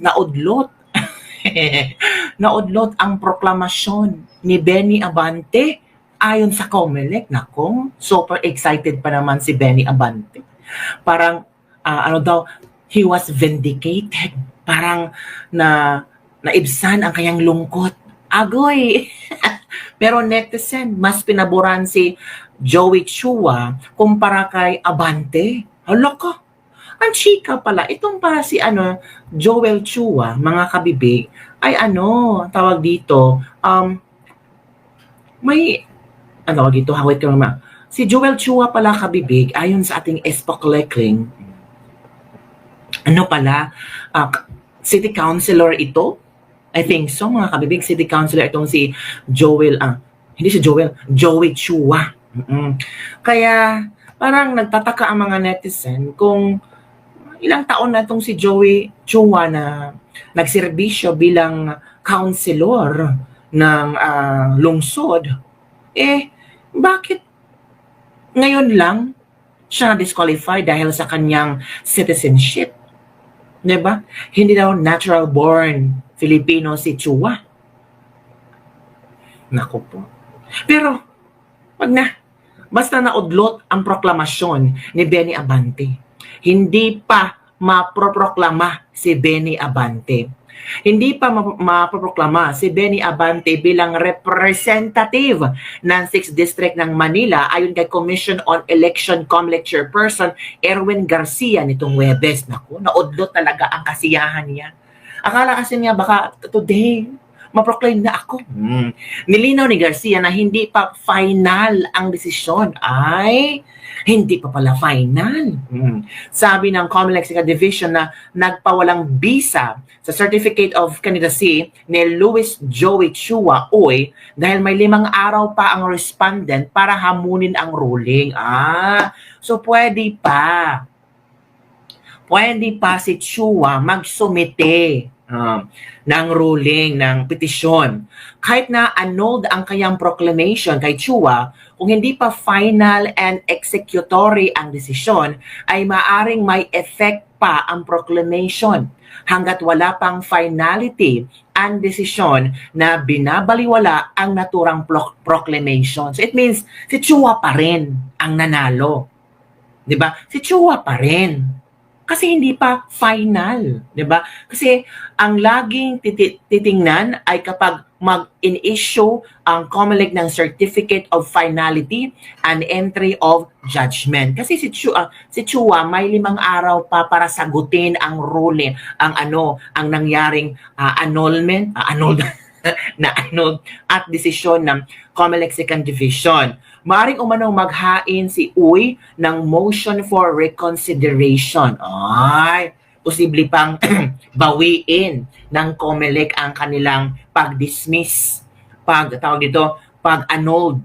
naudlot. Naudlot ang proklamasyon ni Benny Abante ayon sa COMELEC. Nako, super excited pa naman si Benny Abante. Parang, ano daw, he was vindicated. Parang naibsan ang kanyang lungkot. Agoy! Pero netizen, mas pinaboran si Joey Chua kumpara kay Abante. Hala ka! Ang chika pala, itong para si Joel Chua, mga kabibig, ay tawag dito, may, dito, wait ka naman. Si Joel Chua pala kabibig, ayon sa ating Espoklekling, city councilor ito? I think so, mga kabibig, city councilor itong si Joel, hindi si Joel, Joey Chua. Kaya, parang nagtataka ang mga netizen kung ilang taon na itong si Joey Chua na nagserbisyo bilang councilor ng lungsod, bakit ngayon lang siya na-disqualify dahil sa kanyang citizenship? Diba? Hindi daw natural born Filipino si Chua. Naku po. Pero, basta naudlot ang proklamasyon ni Benny Abante. Hindi pa maproproklama si Benny Abante. Hindi pa maproproklama si Benny Abante bilang representative ng 6th District ng Manila ayon kay Commission on Election COMELEC Chairperson Erwin Garcia nitong Huwebes. Naku, naudlot talaga ang kasiyahan niya. Akala kasi niya baka today maproclaim na ako. Nilinaw ni Garcia na hindi pa final ang desisyon. Ay, hindi pa pala final. Sabi ng COMELEC Second Division na nagpawalang bisa sa Certificate of Candidacy ni Luis Joey Chua Uy dahil may 5 araw pa ang respondent para hamunin ang ruling. So pwede pa. Pwede pa si Chua magsumite ng ruling, ng petisyon. Kahit na annulled ang kanyang proclamation kay Chua, kung hindi pa final and executory ang desisyon, ay maaring may effect pa ang proclamation hanggat wala pang finality ang desisyon na binabaliwala ang naturang proclamation. So it means si Chua pa rin ang nanalo. 'Di ba? Si Chua pa rin. Kasi hindi pa final, 'di ba? Kasi ang laging titingnan ay kapag mag-in-issue ang COMELEC ng Certificate of Finality and Entry of Judgment. Kasi si Chua may 5 araw pa para sagutin ang ruling, ang nangyaring annulled at desisyon ng COMELEC Second Division. Maaring umanong maghain si Uy ng motion for reconsideration. Ay, posible pang bawiin ng COMELEC ang kanilang pag-dismiss, pag-annulled,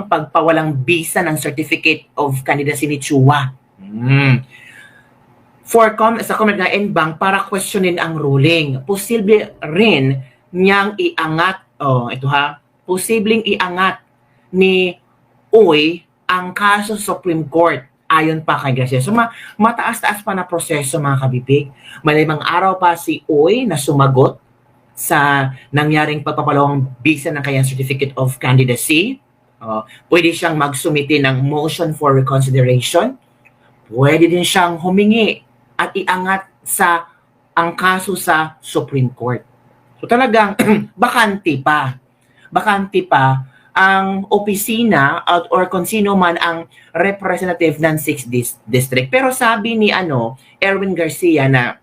pagpawalang bisa ng Certificate of Candidacy ni Chua. Sa COMELEC na NBank para questionin ang ruling. Posible rin niyang iangat, posibleng iangat ni Uy ang kaso sa Supreme Court ayon pa kay Garcia. So mataas-taas pa na proseso, mga kabibig. May 5 araw pa si Uy na sumagot sa nangyaring pagpapalawang bisa ng kanyang Certificate of Candidacy. Pwede siyang magsumite ng motion for reconsideration. Pwede din siyang humingi at iangat ang kaso sa Supreme Court. So talagang bakante pa ang opisina or kung sino man ang representative ng 6th District. Pero sabi ni Erwin Garcia na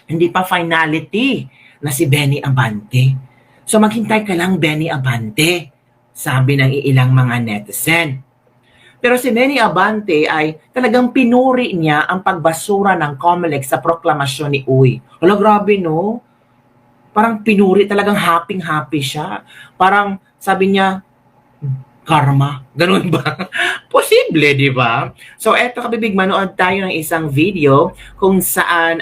hindi pa finality na si Benny Abante. So maghintay ka lang, Benny Abante, sabi ng ilang mga netizen. Pero si Benny Abante ay talagang pinuri niya ang pagbasura ng COMELEC sa proklamasyon ni Uy. Wala, grabe no? Parang pinuri, talagang happy siya. Parang sabi niya, karma. Ganun ba? Posible, di ba? So, eto kabibig, manood tayo ng isang video kung saan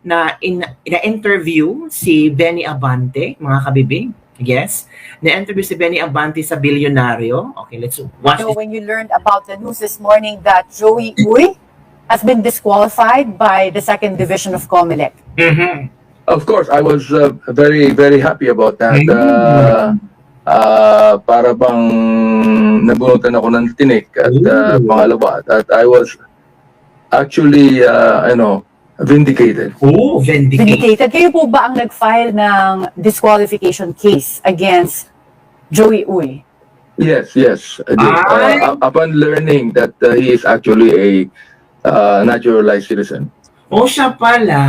na-interview si Benny Abante, mga kabibig. Yes. Na-interview si Benny Abante sa Bilyonaryo. Okay, let's watch this. When you learned about the news this morning that Joey Uy has been disqualified by the second division of COMELEC. Mhm. Of course, I was very, very happy about that. Para bang nabunutan ako ng tinik at pangalawa, that I was actually, vindicated. Oh, vindicated. Vindicated. Kayo po ba ang nag-file ng disqualification case against Joey Uy? Yes, I did. Ay. Upon learning that he is actually a naturalized citizen. Oh, siya pala.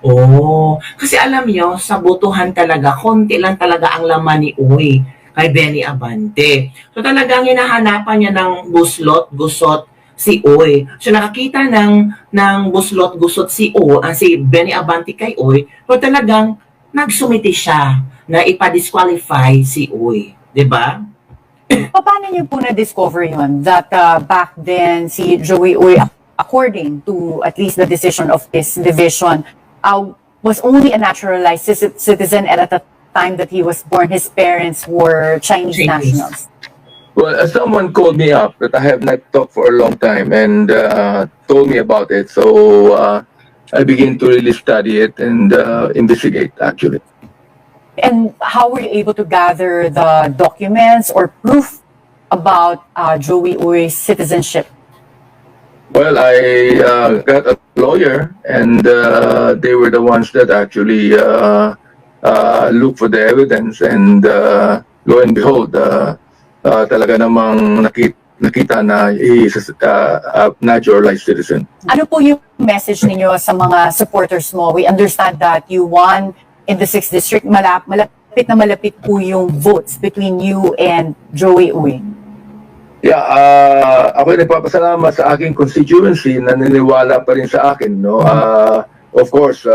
Oh, kasi alam nyo, sa botohan talaga, konti lang talaga ang laman ni Uy kay Benny Abante. So talagang hinahanapan niya ng buslot-gusot si Uy. So nakakita ng buslot-gusot si Benny Abante kay Uy, so talagang nagsumiti siya na ipa-disqualify si Uy. 'Di ba? Paano niyo po na-discover yun? That back then, si Joey Uy, according to at least the decision of this division, was only a naturalized citizen, and at the time that he was born, his parents were Chinese nationals. Well, someone called me up that I have not talked for a long time and told me about it. So I began to really study it and investigate, actually. And how were you able to gather the documents or proof about Joey Uy's citizenship? Well, I got a lawyer, and they were the ones that actually looked for the evidence, and lo and behold, talaga namang nakita na he is a naturalized citizen. Ano po yung message ninyo sa mga supporters mo? We understand that you won in the 6th District. Malapit po yung votes between you and Joey Uy. Yeah, ako nagpapasalamat sa aking constituency na naniniwala pa rin sa akin, no. Of course,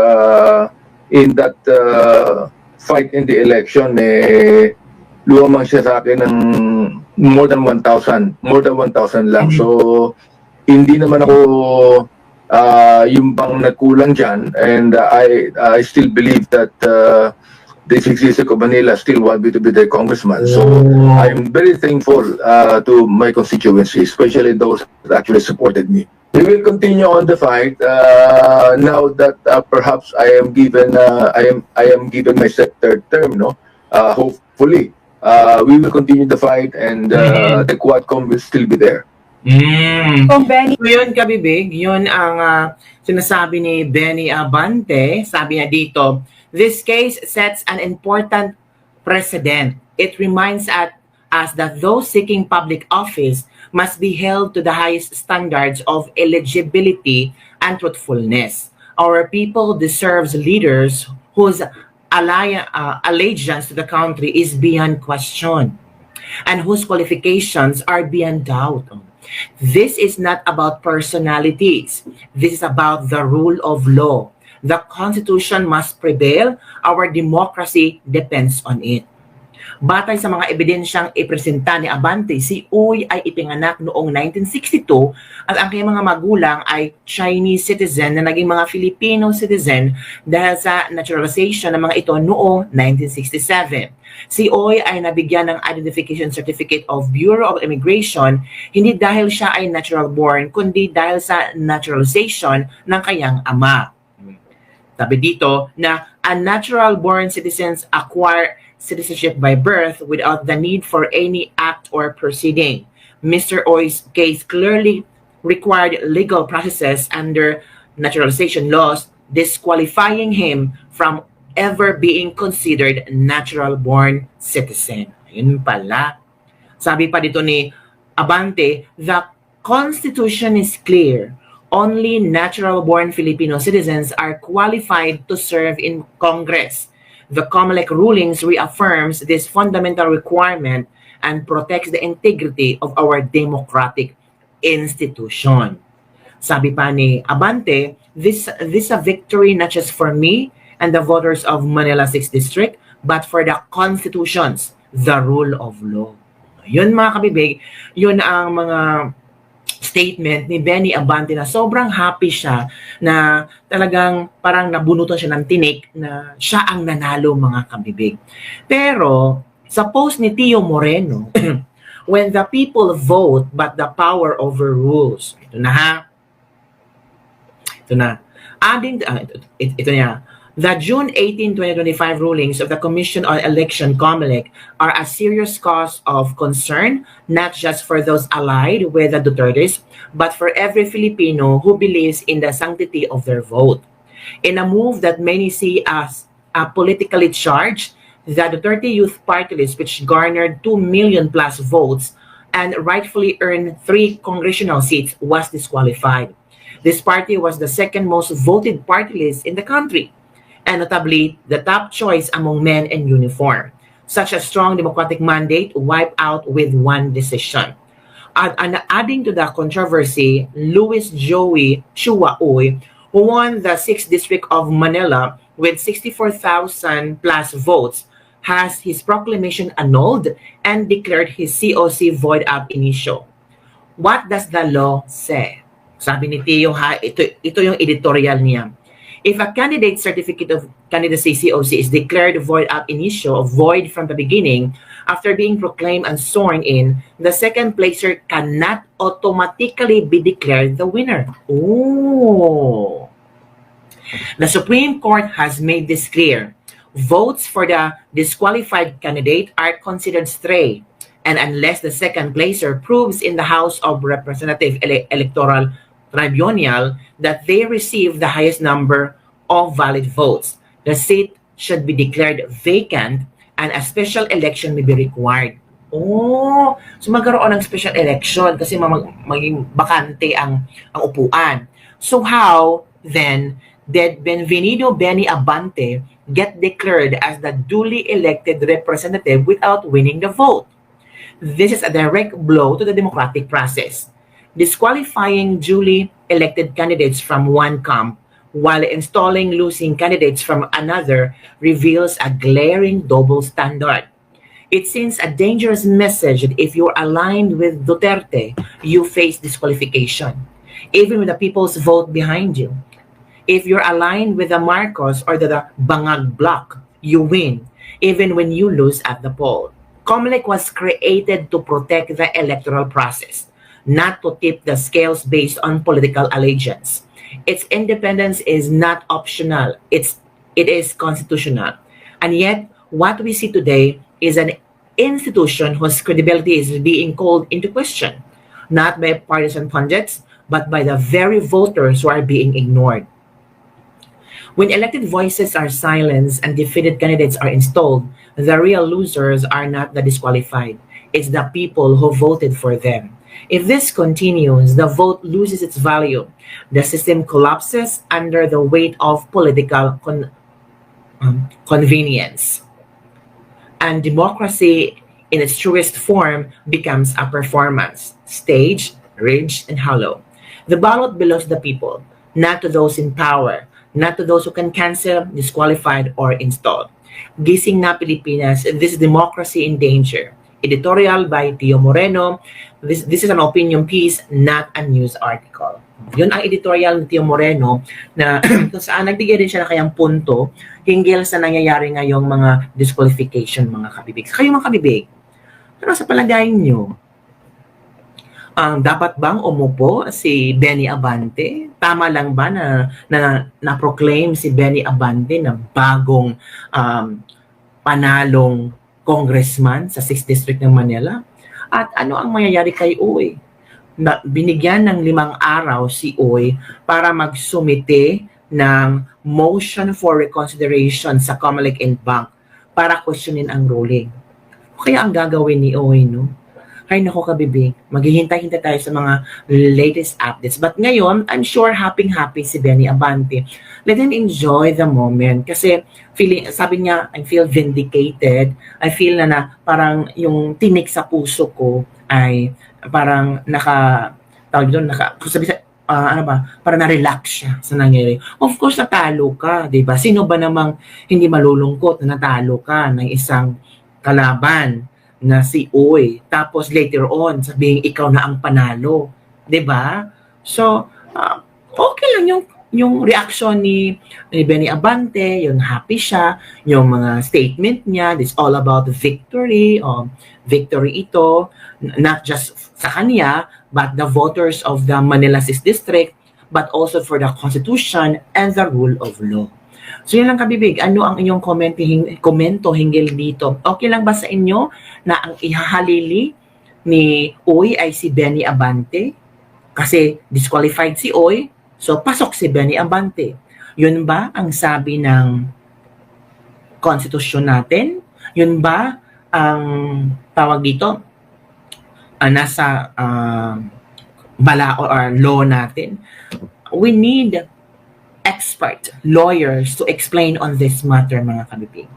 in that fight in the election, lumamang siya sa akin ng more than 1,000 lang. So hindi naman ako yung bang nagkulang dyan, and I still believe that the 6th District of Manila still want me to be their congressman. So I'm very thankful to my constituency, especially those that actually supported me. We will continue on the fight now that perhaps I am given my third term. No, hopefully we will continue the fight, and the Quadcom will still be there. Kung Benny, So yun, kabibig, yun ang sinasabi ni Benny Abante. Sabi niya dito, this case sets an important precedent. It reminds us that those seeking public office must be held to the highest standards of eligibility and truthfulness. Our people deserves leaders whose allegiance to the country is beyond question and whose qualifications are beyond doubt. This is not about personalities. This is about the rule of law. The Constitution must prevail. Our democracy depends on it. Batay sa mga ebidensyang ipresenta ni Abante, si Uy ay ipinganak noong 1962 at ang kanyang mga magulang ay Chinese citizen na naging mga Filipino citizen dahil sa naturalization ng mga ito noong 1967. Si Uy ay nabigyan ng Identification Certificate of Bureau of Immigration hindi dahil siya ay natural born kundi dahil sa naturalization ng kanyang ama. Sabi dito na unnatural born citizens acquire citizenship by birth without the need for any act or proceeding. Mr. Oy's case clearly required legal processes under naturalization laws, disqualifying him from ever being considered natural-born citizen. Yun pala. Sabi pa dito ni Abante, the Constitution is clear. Only natural-born Filipino citizens are qualified to serve in Congress. The COMELEC rulings reaffirms this fundamental requirement and protects the integrity of our democratic institution. Sabi pa ni Abante, this is a victory not just for me and the voters of Manila 6th District, but for the constitutions, the rule of law. Yun mga kabibig, yun ang mga statement ni Benny Abante na sobrang happy siya na talagang parang nabunutan siya ng tinik na siya ang nanalo mga kabibig. Pero sa post ni Tio Moreno, when the people vote but the power overrules. Ito na ha. Ito na. Ito niya. The June 18, 2025 rulings of the Commission on Election, COMELEC, are a serious cause of concern, not just for those allied with the Dutertes, but for every Filipino who believes in the sanctity of their vote. In a move that many see as politically charged, the Duterte Youth Party list, which garnered 2 million plus votes and rightfully earned 3 congressional seats, was disqualified. This party was the second most voted party list in the country, and notably the top choice among men in uniform. Such a strong democratic mandate wiped out with one decision. And adding to the controversy, Luis Joey Chua Uy, who won the 6th District of Manila with 64,000 plus votes, has his proclamation annulled and declared his COC void ab initio. What does the law say? Sabi ni Tio ha, ito yung editorial niya. If a candidate's certificate of candidacy COC is declared void ab initio, or void from the beginning, after being proclaimed and sworn in, the second placer cannot automatically be declared the winner. Oh. The Supreme Court has made this clear. Votes for the disqualified candidate are considered stray, and unless the second placer proves in the House of Representative Electoral Tribunal that they received the highest number of valid votes, the seat should be declared vacant and a special election may be required. Oh, so magkaroon ng special election kasi maging bakante ang upuan. So how then did Benvenido Benny Abante get declared as the duly elected representative without winning the vote? This is a direct blow to the democratic process. Disqualifying duly elected candidates from one camp while installing losing candidates from another reveals a glaring double standard. It sends a dangerous message that if you're aligned with Duterte, you face disqualification, even with the people's vote behind you. If you're aligned with the Marcos or the Bangag bloc, you win, even when you lose at the poll. COMELEC was created to protect the electoral process, not to tip the scales based on political allegiance. Its independence is not optional, it is constitutional. And yet, what we see today is an institution whose credibility is being called into question, not by partisan pundits, but by the very voters who are being ignored. When elected voices are silenced and defeated candidates are installed, the real losers are not the disqualified. It's the people who voted for them. If this continues, the vote loses its value. The system collapses under the weight of political convenience. And democracy in its truest form becomes a performance, staged, rigged, and hollow. The ballot belongs to the people, not to those in power, not to those who can cancel, disqualified, or install. Gising na Pilipinas, this is democracy in danger. Editorial by Tio Moreno. This is an opinion piece, not a news article. Yun ang editorial ni Tio Moreno na kung saan nagbigay din siya na kayang punto hinggil sa nangyayari ngayong mga disqualification, mga kabibig. Kayo mga kabibig, ano sa palagay nyo? Dapat bang umupo si Benny Abante? Tama lang ba na proclaim si Benny Abante na bagong panalong congressman sa 6th District ng Manila? At ano ang mangyayari kay Uy? Binigyan ng 5 araw si Uy para magsumite ng motion for reconsideration sa COMELEC and Bank para questionin ang ruling. Kaya ang gagawin ni Uy, no? Ay nako kabibig, maghihintay-hintay tayo sa mga latest updates. But ngayon, I'm sure happy si Benny Abante. Let him enjoy the moment kasi sabi niya, I feel vindicated. I feel na parang yung tinik sa puso ko ay parang parang na-relax siya sa nangyari. Of course, natalo ka, di ba? Sino ba namang hindi malulungkot na natalo ka ng isang kalaban na si Uy, tapos later on sabihin ikaw na ang panalo, 'di ba? So okay lang yung yung reaction ni Benny Abante, yung happy siya, yung mga statement niya, it's all about victory, victory ito, not just sa kanya, but the voters of the Manila 6th District, but also for the Constitution and the rule of law. So yun lang kabibig, ano ang inyong komento hinggil dito? Okay lang ba sa inyo na ang ihahalili ni Uy ay si Benny Abante? Kasi disqualified si Uy, so pasok si Benny Abante. Yun ba ang sabi ng konstitusyon natin? Yun ba ang tawag dito? Nasa bala or law natin? We need expert lawyers to explain on this matter, mga kabibig.